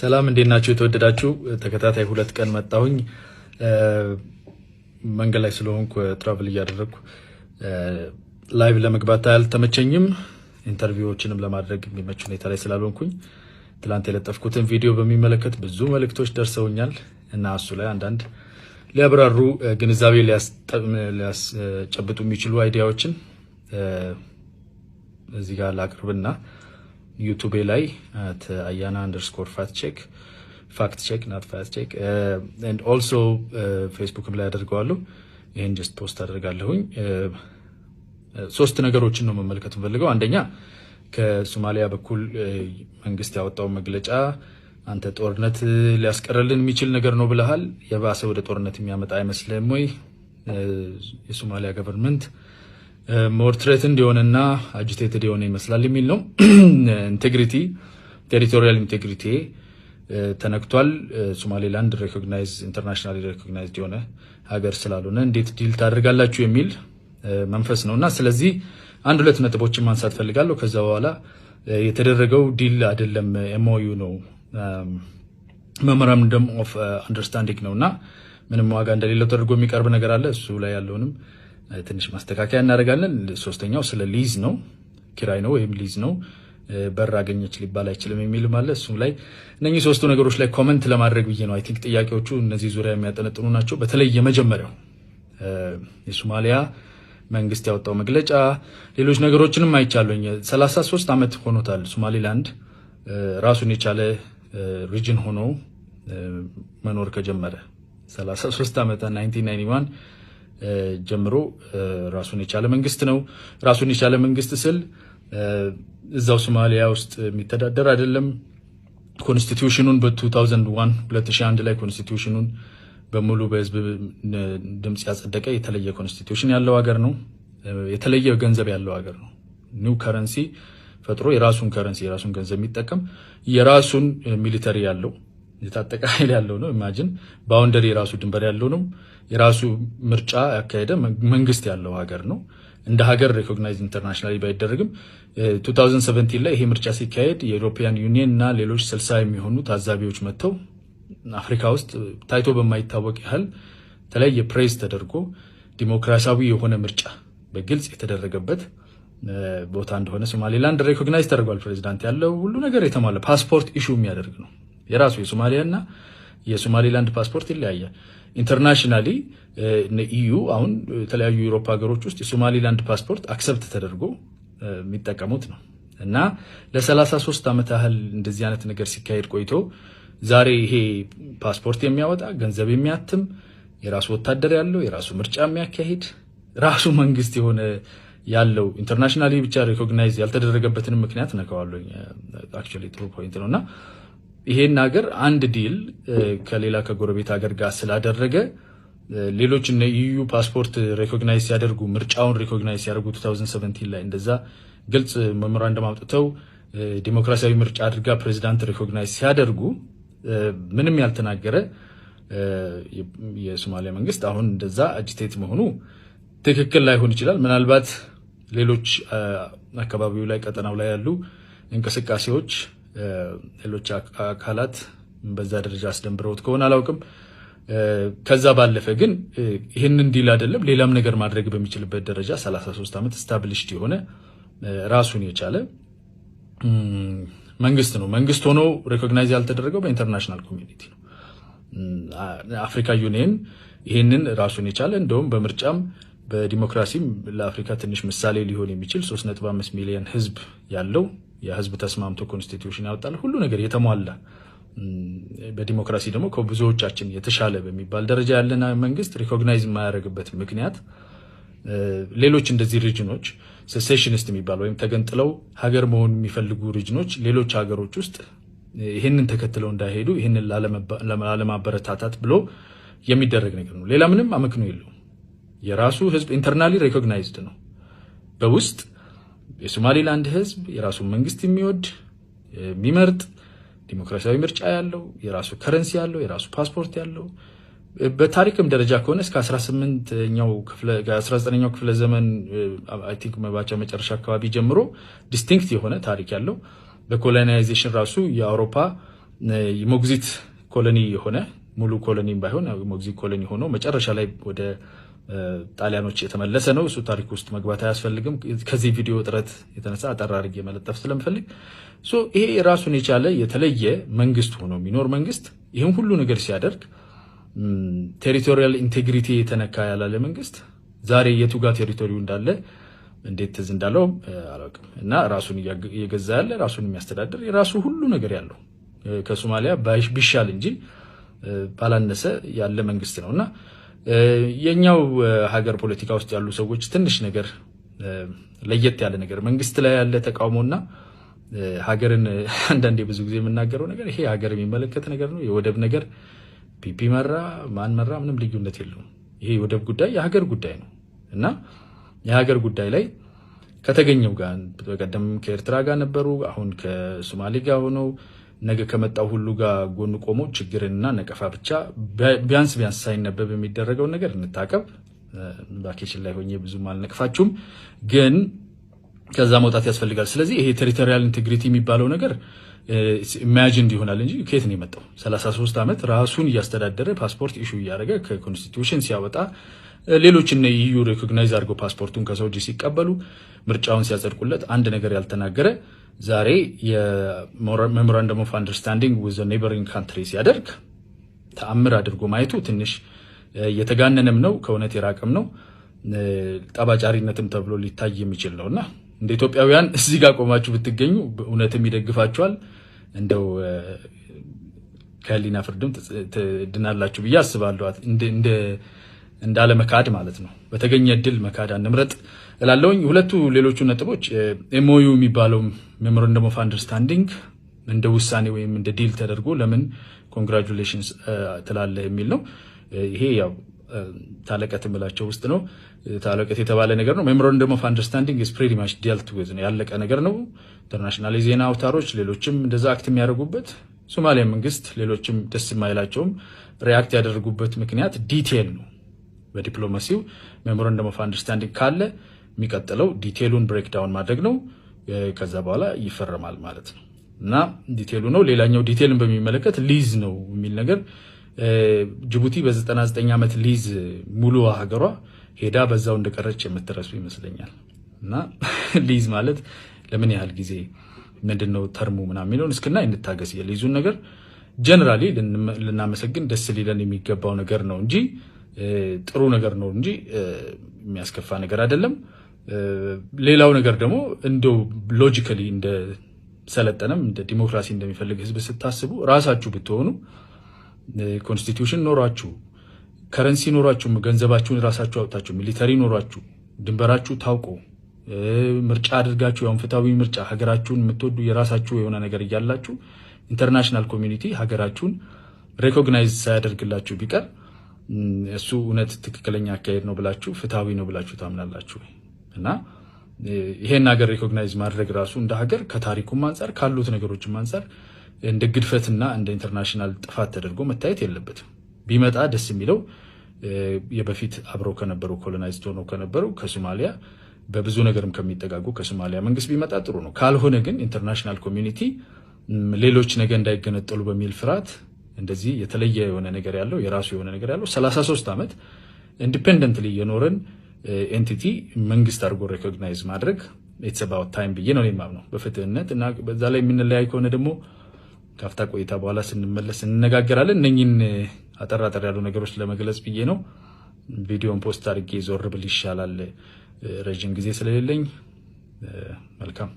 ሰላም እንዴት ናችሁ? የተወደዳችሁ ተከታታይ ሁለት ቀን መጣሁኝ። መንገድ ላይ ስለሆንኩ ትራቭል እያደረኩ ላይቭ ለመግባት አልተመቸኝም። ኢንተርቪዎችንም ለማድረግ የሚመች ሁኔታ ላይ ስላልሆንኩኝ ትላንት የለጠፍኩትን ቪዲዮ በሚመለከት ብዙ መልእክቶች ደርሰውኛል እና እሱ ላይ አንዳንድ ሊያብራሩ ግንዛቤ ሊያስጨብጡ የሚችሉ አይዲያዎችን እዚህ ጋር ላቅርብና ዩቲዩብ ላይ @ayana_fact check not fact check and also ፌስቡክም ላይ አደርገዋለሁ። ይሄን ጀስት ፖስት አደርጋለሁኝ። ሶስት ነገሮችን ነው መመልከት ፈልገው። አንደኛ ከሶማሊያ በኩል መንግስት ያወጣው መግለጫ አንተ ጦርነት ሊያስቀርልን የሚችል ነገር ነው ብለሃል። የባሰ ወደ ጦርነት የሚያመጣ አይመስልም ወይ? የሶማሊያ ገቨርንመንት ሞር ትሬት እንዲሆንና አጂቴትድ የሆነ ይመስላል የሚል ነው። ኢንቴግሪቲ ቴሪቶሪያል ኢንቴግሪቲ ተነክቷል። ሶማሌላንድ ኢንተርናሽናሊ ሪኮግናይዝድ የሆነ ሀገር ስላልሆነ እንዴት ዲል ታደርጋላችሁ የሚል መንፈስ ነውና ስለዚህ አንድ ሁለት ነጥቦችን ማንሳት ፈልጋለሁ። ከዛ በኋላ የተደረገው ዲል አይደለም ኤምኦዩ ነው ሜሞራንደም ኦፍ አንደርስታንዲንግ ነውና ምንም ዋጋ እንደሌለው ተደርጎ የሚቀርብ ነገር አለ። እሱ ላይ ያለውንም ትንሽ ማስተካከያ እናደርጋለን። ሶስተኛው ስለ ሊዝ ነው፣ ኪራይ ነው ወይም ሊዝ ነው፣ በር አገኘች ሊባል አይችልም የሚል ማለት እሱም ላይ እነኚህ ሶስቱ ነገሮች ላይ ኮሜንት ለማድረግ ብዬ ነው። አይ ቲንክ ጥያቄዎቹ እነዚህ ዙሪያ የሚያጠነጥኑ ናቸው። በተለይ የመጀመሪያው የሶማሊያ መንግስት ያወጣው መግለጫ ሌሎች ነገሮችንም አይቻለኝ። 33 ዓመት ሆኖታል ሶማሊላንድ ራሱን የቻለ ሪጅን ሆኖ መኖር ከጀመረ 33 ዓመት 1991 ጀምሮ ራሱን የቻለ መንግስት ነው። ራሱን የቻለ መንግስት ስል እዛው ሶማሊያ ውስጥ የሚተዳደር አይደለም። ኮንስቲቲዩሽኑን በ2001 ላይ ኮንስቲቲዩሽኑን በሙሉ በህዝብ ድምጽ ያጸደቀ የተለየ ኮንስቲቲዩሽን ያለው ሀገር ነው። የተለየ ገንዘብ ያለው ሀገር ነው። ኒው ከረንሲ ፈጥሮ የራሱን ከረንሲ የራሱን ገንዘብ የሚጠቀም የራሱን ሚሊተሪ ያለው የታጠቀ ኃይል ያለው ነው። ኢማጂን ባውንደሪ የራሱ ድንበር ያለው ነው። የራሱ ምርጫ ያካሄደ መንግስት ያለው ሀገር ነው። እንደ ሀገር ሪኮግናይዝ ኢንተርናሽናሊ ባይደረግም 2017 ላይ ይሄ ምርጫ ሲካሄድ የዩሮፒያን ዩኒየን እና ሌሎች 60 የሚሆኑ ታዛቢዎች መጥተው አፍሪካ ውስጥ ታይቶ በማይታወቅ ያህል ተለየ ፕሬዝ ተደርጎ ዲሞክራሲያዊ የሆነ ምርጫ በግልጽ የተደረገበት ቦታ እንደሆነ ሶማሌላንድ ሪኮግናይዝ ተደርጓል። ፕሬዚዳንት ያለው ሁሉ ነገር የተሟላ ፓስፖርት ኢሹ የሚያደርግ ነው። የራሱ የሶማሊያና የሶማሌላንድ ፓስፖርት ይለያያል። ኢንተርናሽናሊ ኢዩ አሁን የተለያዩ የአውሮፓ ሀገሮች ውስጥ የሶማሌላንድ ፓስፖርት አክሰፕት ተደርጎ የሚጠቀሙት ነው እና ለ33 ዓመት ያህል እንደዚህ አይነት ነገር ሲካሄድ ቆይቶ ዛሬ ይሄ ፓስፖርት የሚያወጣ ገንዘብ የሚያትም የራሱ ወታደር ያለው የራሱ ምርጫ የሚያካሂድ ራሱ መንግስት የሆነ ያለው ኢንተርናሽናሊ ብቻ ሪኮግናይዝ ያልተደረገበትን ምክንያት ነካዋለሁ። አክቹአሊ ጥሩ ፖይንት ነውና ይሄን ሀገር አንድ ዲል ከሌላ ከጎረቤት ሀገር ጋር ስላደረገ ሌሎች እነ ኢዩ ፓስፖርት ሪኮግናይዝ ሲያደርጉ ምርጫውን ሪኮግናይዝ ሲያደርጉ 2017 ላይ እንደዛ ግልጽ ሜሞራንደም አውጥተው ዲሞክራሲያዊ ምርጫ አድርጋ ፕሬዚዳንት ሪኮግናይዝ ሲያደርጉ ምንም ያልተናገረ የሶማሊያ መንግስት አሁን እንደዛ አጂቴት መሆኑ ትክክል ላይሆን ይችላል። ምናልባት ሌሎች አካባቢው ላይ ቀጠናው ላይ ያሉ እንቅስቃሴዎች ሌሎች አካላት በዛ ደረጃ አስደንብረውት ከሆነ አላውቅም። ከዛ ባለፈ ግን ይሄንን ዲል አይደለም ሌላም ነገር ማድረግ በሚችልበት ደረጃ 33 ዓመት ስታብሊሽድ የሆነ ራሱን የቻለ መንግስት ነው። መንግስት ሆኖ ሪኮግናይዝ ያልተደረገው በኢንተርናሽናል ኮሚኒቲ ነው። አፍሪካ ዩኒየን ይሄንን ራሱን የቻለ እንደውም በምርጫም በዲሞክራሲም ለአፍሪካ ትንሽ ምሳሌ ሊሆን የሚችል 3.5 ሚሊዮን ህዝብ ያለው የህዝብ ተስማምቶ ኮንስቲቲዩሽን ያወጣል። ሁሉ ነገር የተሟላ በዲሞክራሲ ደግሞ ከብዙዎቻችን የተሻለ በሚባል ደረጃ ያለና መንግስት ሪኮግናይዝ የማያደርግበት ምክንያት ሌሎች እንደዚህ ሪጅኖች ሴሴሽኒስት የሚባል ወይም ተገንጥለው ሀገር መሆን የሚፈልጉ ሪጅኖች ሌሎች ሀገሮች ውስጥ ይህንን ተከትለው እንዳይሄዱ ይህንን ላለማበረታታት ብሎ የሚደረግ ነገር ነው። ሌላ ምንም አመክንዮ የለውም። የራሱ ህዝብ ኢንተርናሊ ሪኮግናይዝድ ነው። በውስጥ የሶማሊላንድ ህዝብ የራሱ መንግስት የሚወድ የሚመርጥ ዲሞክራሲያዊ ምርጫ ያለው የራሱ ከረንሲ ያለው የራሱ ፓስፖርት ያለው በታሪክም ደረጃ ከሆነ እስከ 19ኛው ክፍለ ዘመን አይ ቲንክ መባቻ መጨረሻ አካባቢ ጀምሮ ዲስቲንክት የሆነ ታሪክ ያለው በኮሎናይዜሽን ራሱ የአውሮፓ ሞግዚት ኮሎኒ የሆነ ሙሉ ኮሎኒም ባይሆን ሞግዚት ኮሎኒ ሆኖ መጨረሻ ላይ ወደ ጣሊያኖች የተመለሰ ነው። እሱ ታሪክ ውስጥ መግባት አያስፈልግም። ከዚህ ቪዲዮ ጥረት የተነሳ አጠራርጌ መለጠፍ ስለምፈልግ ይሄ ራሱን የቻለ የተለየ መንግስት ሆኖ የሚኖር መንግስት ይሄን ሁሉ ነገር ሲያደርግ ቴሪቶሪያል ኢንቴግሪቲ የተነካ ያላለ መንግስት ዛሬ የቱጋ ቴሪቶሪው እንዳለ እንዴት ትዝ እንዳለው አላውቅም። እና ራሱን እየገዛ ያለ ራሱን የሚያስተዳድር የራሱ ሁሉ ነገር ያለው ከሶማሊያ ቢሻል እንጂ ባላነሰ ያለ መንግስት ነውና የኛው ሀገር ፖለቲካ ውስጥ ያሉ ሰዎች ትንሽ ነገር ለየት ያለ ነገር መንግስት ላይ ያለ ተቃውሞና ሀገርን አንዳንዴ ብዙ ጊዜ የምናገረው ነገር ይሄ ሀገር የሚመለከት ነገር ነው። የወደብ ነገር ፒፒ መራ ማን መራ ምንም ልዩነት የለውም። ይሄ የወደብ ጉዳይ የሀገር ጉዳይ ነው እና የሀገር ጉዳይ ላይ ከተገኘው ጋር በቀደም ከኤርትራ ጋር ነበሩ፣ አሁን ከሶማሌ ጋር ሆነው ነገ ከመጣው ሁሉ ጋር ጎን ቆሞ ችግርንና ነቀፋ ብቻ ቢያንስ ሳይነበብ የሚደረገው ነገር እንታቀብ። ቫኬሽን ላይ ሆኜ ብዙም አልነቅፋችሁም፣ ግን ከዛ መውጣት ያስፈልጋል። ስለዚህ ይሄ ቴሪቶሪያል ኢንቴግሪቲ የሚባለው ነገር ኢማጂን ይሆናል እንጂ ከየት ነው የመጣው? 33 ዓመት ራሱን እያስተዳደረ ፓስፖርት ኢሹ እያደረገ ከኮንስቲትዩሽን ሲያወጣ ሌሎች እነ EU ሪኮግናይዝ አድርገው ፓስፖርቱን ከሳውዲ ሲቀበሉ ምርጫውን ሲያጸድቁለት አንድ ነገር ያልተናገረ ዛሬ የሜሞራንደም ኦፍ አንደርስታንዲንግ ዊዝ ኔይበሪንግ ካንትሪ ሲያደርግ ተአምር አድርጎ ማየቱ ትንሽ የተጋነነም ነው፣ ከእውነት የራቀም ነው፣ ጠባጫሪነትም ተብሎ ሊታይ የሚችል ነውና እንደ ኢትዮጵያውያን እዚህ ጋር ቆማችሁ ብትገኙ እውነትም ይደግፋችኋል፣ እንደው ከህሊና ፍርድም ትድናላችሁ ብዬ አስባለሁ። እንዳለ መካድ ማለት ነው። በተገኘ እድል መካድ አንምረጥ እላለሁኝ። ሁለቱ ሌሎቹ ነጥቦች MOU የሚባለው ሜሞራንደም ኦፍ አንደርስታንዲንግ እንደ ውሳኔ ወይም እንደ ዲል ተደርጎ ለምን ኮንግራቹሌሽንስ ትላለህ የሚል ነው። ይሄ ያው ታለቀት ምላቸው ውስጥ ነው። ታለቀት የተባለ ነገር ነው። ሜሞራንደም ኦፍ አንደርስታንዲንግ ኢዝ ፕሪቲ ማች ዲልት ዊዝ ነው፣ ያለቀ ነገር ነው። ኢንተርናሽናል የዜና አውታሮች ሌሎችም እንደዛ አክት የሚያደርጉበት፣ ሶማሊያ መንግስት ሌሎችም ደስ የማይላቸውም ሪአክት ያደረጉበት ምክንያት ዲቴል ነው። በዲፕሎማሲው ሜሞራንደም ኦፍ አንደርስታንዲንግ ካለ የሚቀጥለው ዲቴሉን ብሬክዳውን ማድረግ ነው። ከዛ በኋላ ይፈረማል ማለት ነው እና ዲቴሉ ነው። ሌላኛው ዲቴልን በሚመለከት ሊዝ ነው የሚል ነገር ጅቡቲ በ99 ዓመት ሊዝ ሙሉ ሀገሯ ሄዳ በዛው እንደቀረች የምትረሱ ይመስለኛል። እና ሊዝ ማለት ለምን ያህል ጊዜ ምንድነው ተርሙ ምናምን የሚለውን እስክና እንታገስ። የሊዙን ነገር ጀነራሊ ልናመሰግን ደስ ሊለን የሚገባው ነገር ነው እንጂ ጥሩ ነገር ነው እንጂ የሚያስከፋ ነገር አይደለም። ሌላው ነገር ደግሞ እንደው ሎጂካሊ እንደ ሰለጠነም እንደ ዲሞክራሲ እንደሚፈልግ ህዝብ ስታስቡ ራሳችሁ ብትሆኑ ኮንስቲትዩሽን ኖራችሁ ከረንሲ ኖራችሁ ገንዘባችሁን ራሳችሁ አውጣችሁ ሚሊተሪ ኖራችሁ ድንበራችሁ ታውቁ ምርጫ አድርጋችሁ ያው ፍትሃዊ ምርጫ ሀገራችሁን የምትወዱ የራሳችሁ የሆነ ነገር እያላችሁ ኢንተርናሽናል ኮሚኒቲ ሀገራችሁን ሪኮግናይዝ ሳያደርግላችሁ ቢቀር እሱ እውነት ትክክለኛ አካሄድ ነው ብላችሁ ፍትሃዊ ነው ብላችሁ ታምናላችሁ? እና ይሄን ሀገር ሪኮግናይዝ ማድረግ ራሱ እንደ ሀገር ከታሪኩም አንፃር ካሉት ነገሮችም አንፃር እንደ ግድፈትና እንደ ኢንተርናሽናል ጥፋት ተደርጎ መታየት የለበትም። ቢመጣ ደስ የሚለው የበፊት አብረው ከነበሩ ኮሎናይዝድ ሆነው ከነበሩ ከሶማሊያ በብዙ ነገርም ከሚጠጋጉ ከሶማሊያ መንግስት ቢመጣ ጥሩ ነው። ካልሆነ ግን ኢንተርናሽናል ኮሚኒቲ ሌሎች ነገ እንዳይገነጠሉ በሚል ፍርሃት እንደዚህ የተለየ የሆነ ነገር ያለው የራሱ የሆነ ነገር ያለው 33 ዓመት ኢንዲፔንደንትሊ የኖረን ኤንቲቲ መንግስት አድርጎ ሪኮግናይዝ ማድረግ ኢትስ አባውት ታይም ብዬ ነው የማምነው በፍትህነት። እና በዛ ላይ የምንለያይ ከሆነ ደግሞ ካፍታ ቆይታ በኋላ ስንመለስ እንነጋገራለን። እነኝን አጠራጠር ያሉ ነገሮች ለመግለጽ ብዬ ነው። ቪዲዮን ፖስት አድርጌ ዞር ብል ይሻላል ረጅም ጊዜ ስለሌለኝ። መልካም